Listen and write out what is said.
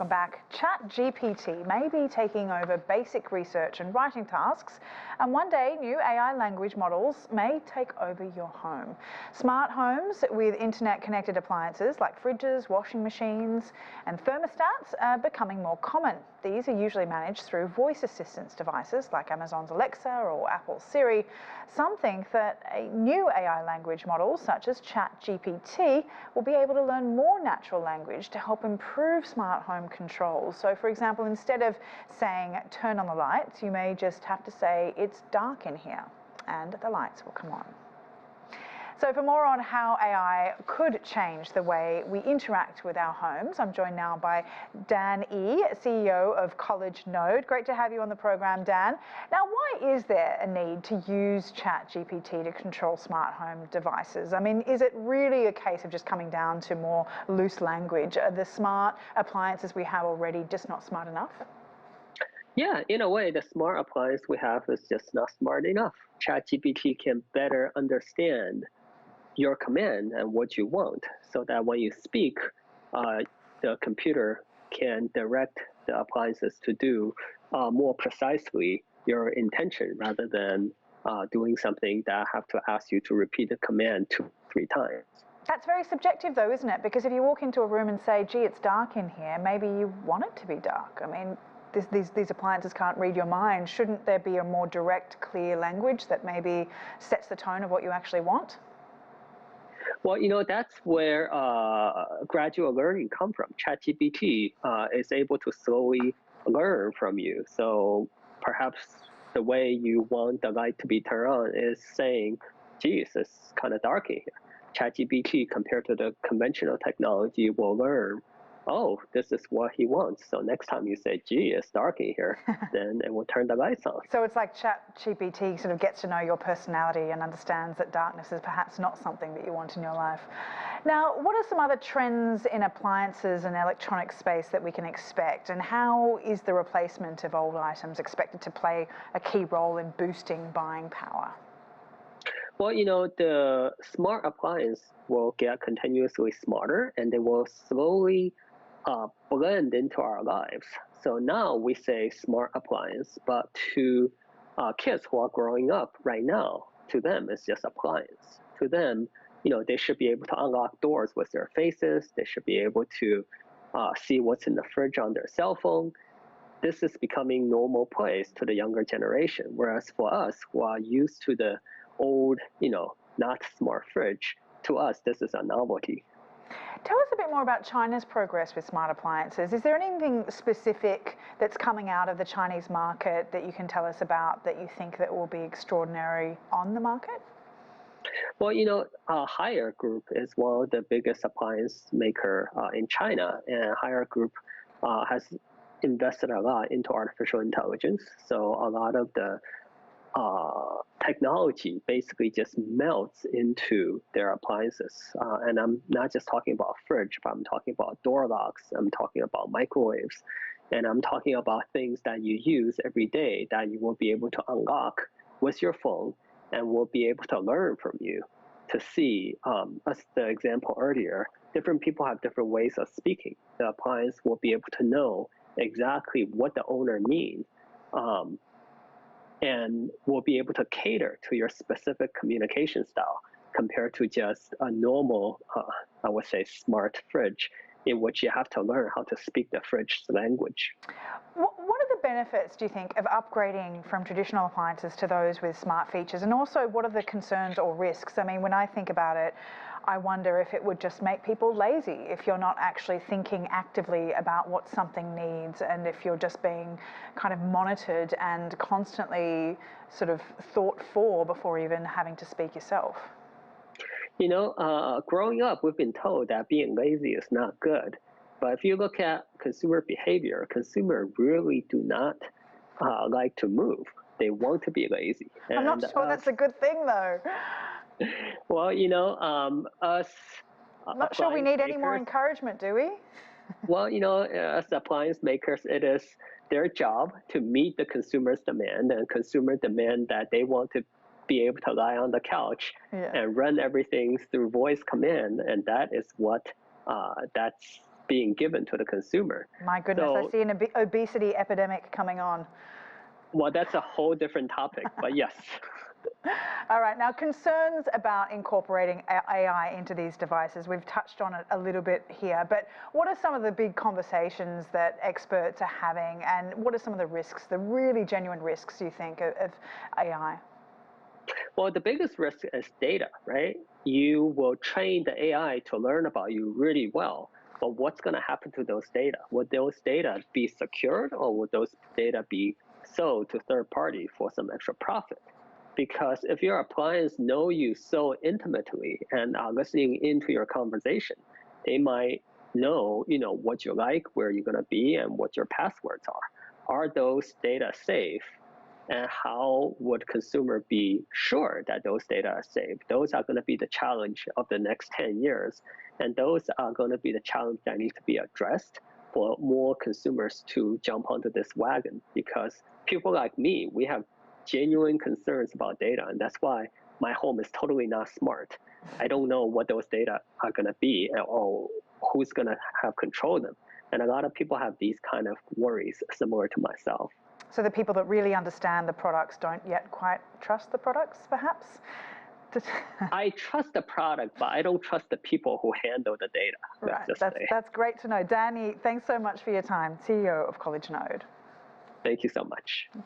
welcome back. ChatGPT may be taking over basic research and writing tasks, and one day new AI language models may take over your home. Smart homes with internet-connected appliances like fridges, washing machines and thermostats are becoming more common. These are usually managed through voice assistance devices like Amazon's Alexa or Apple's Siri. Some think that a new AI language model such as ChatGPT will be able to learn more natural language to help improve smart home controls. So for example, instead of saying turn on the lights, you may just have to say it's dark in here and the lights will come on. So for more on how AI could change the way we interact with our homes, I'm joined now by Dan E, CEO of College Node. Great to have you on the program, Dan. Now, why is there a need to use ChatGPT to control smart home devices? I mean, is it really a case of just coming down to more loose language? Are the smart appliances we have already just not smart enough? Yeah, in a way, the smart appliance we have is just not smart enough. ChatGPT can better understand your command and what you want, so that when you speak, the computer can direct the appliances to do more precisely your intention, rather than doing something that I have to ask you to repeat the command 2-3 times. That's very subjective though, isn't it? Because if you walk into a room and say, gee, it's dark in here, maybe you want it to be dark. I mean, these appliances can't read your mind. Shouldn't there be a more direct, clear language that maybe sets the tone of what you actually want? Well, you know, that's where gradual learning comes from. ChatGPT is able to slowly learn from you. So perhaps the way you want the light to be turned on is saying, geez, it's kind of dark in here. ChatGPT, compared to the conventional technology, will learn, oh, this is what he wants. So next time you say, gee, it's dark in here, then it will turn the lights on. So it's like ChatGPT sort of gets to know your personality and understands that darkness is perhaps not something that you want in your life. Now, what are some other trends in appliances and electronic space that we can expect? And how is the replacement of old items expected to play a key role in boosting buying power? Well, you know, the smart appliance will get continuously smarter, and they will slowly blend into our lives. So now we say smart appliance, but to kids who are growing up right now, to them it's just appliance. To them, you know, they should be able to unlock doors with their faces. They should be able to see what's in the fridge on their cell phone. This is becoming normal place to the younger generation. Whereas for us who are used to the old, you know, not smart fridge, to us this is a novelty. Tell us a bit more about China's progress with smart appliances. Is there anything specific that's coming out of the Chinese market that you can tell us about that you think that will be extraordinary on the market? Well, you know, Haier Group is one of the biggest appliance maker in China, and Haier Group has invested a lot into artificial intelligence. So a lot of the technology basically just melts into their appliances. And I'm not just talking about fridge, but I'm talking about door locks, I'm talking about microwaves, and I'm talking about things that you use every day that you will be able to unlock with your phone and will be able to learn from you to see, as the example earlier, different people have different ways of speaking. The appliance will be able to know exactly what the owner means. And will be able to cater to your specific communication style compared to just a normal, I would say, smart fridge, in which you have to learn how to speak the fridge's language. What are the benefits, do you think, of upgrading from traditional appliances to those with smart features? And also, what are the concerns or risks? I mean, when I think about it, I wonder if it would just make people lazy if you're not actually thinking actively about what something needs, and if you're just being kind of monitored and constantly sort of thought for before even having to speak yourself. You know, growing up, we've been told that being lazy is not good. But if you look at consumer behavior, consumers really do not like to move. They want to be lazy. I'm not sure that's a good thing, though. Well, you know, us. I'm not sure we need any more encouragement, do we? Well, you know, as appliance makers, it is their job to meet the consumer's demand, and consumer demand that they want to be able to lie on the couch and run everything through voice command, and that is what that's being given to the consumer. My goodness, So, I see an obesity epidemic coming on. well, that's a whole different topic, but yes. All right, now concerns about incorporating AI into these devices. We've touched on it a little bit here, but what are some of the big conversations that experts are having, and what are some of the risks, the really genuine risks you think of AI? Well, the biggest risk is data, right? You will train the AI to learn about you really well, but what's going to happen to those data? Will those data be secured, or will those data be sold to third party for some extra profit? Because if your appliance know you so intimately and are listening into your conversation, they might know, what you like, where you're going to be, and what your passwords are. Are those data safe? And how would consumer be sure that those data are safe? Those are going to be the challenge of the next 10 years. And those are going to be the challenge that need to be addressed for more consumers to jump onto this wagon. Because people like me, we have genuine concerns about data. And that's why my home is totally not smart. I don't know what those data are going to be or who's going to have control of them. And a lot of people have these kind of worries similar to myself. So the people that really understand the products don't yet quite trust the products, perhaps? I trust the product, but I don't trust the people who handle the data. Right, that's great to know. Danny, thanks so much for your time, CEO of College Node. Thank you so much.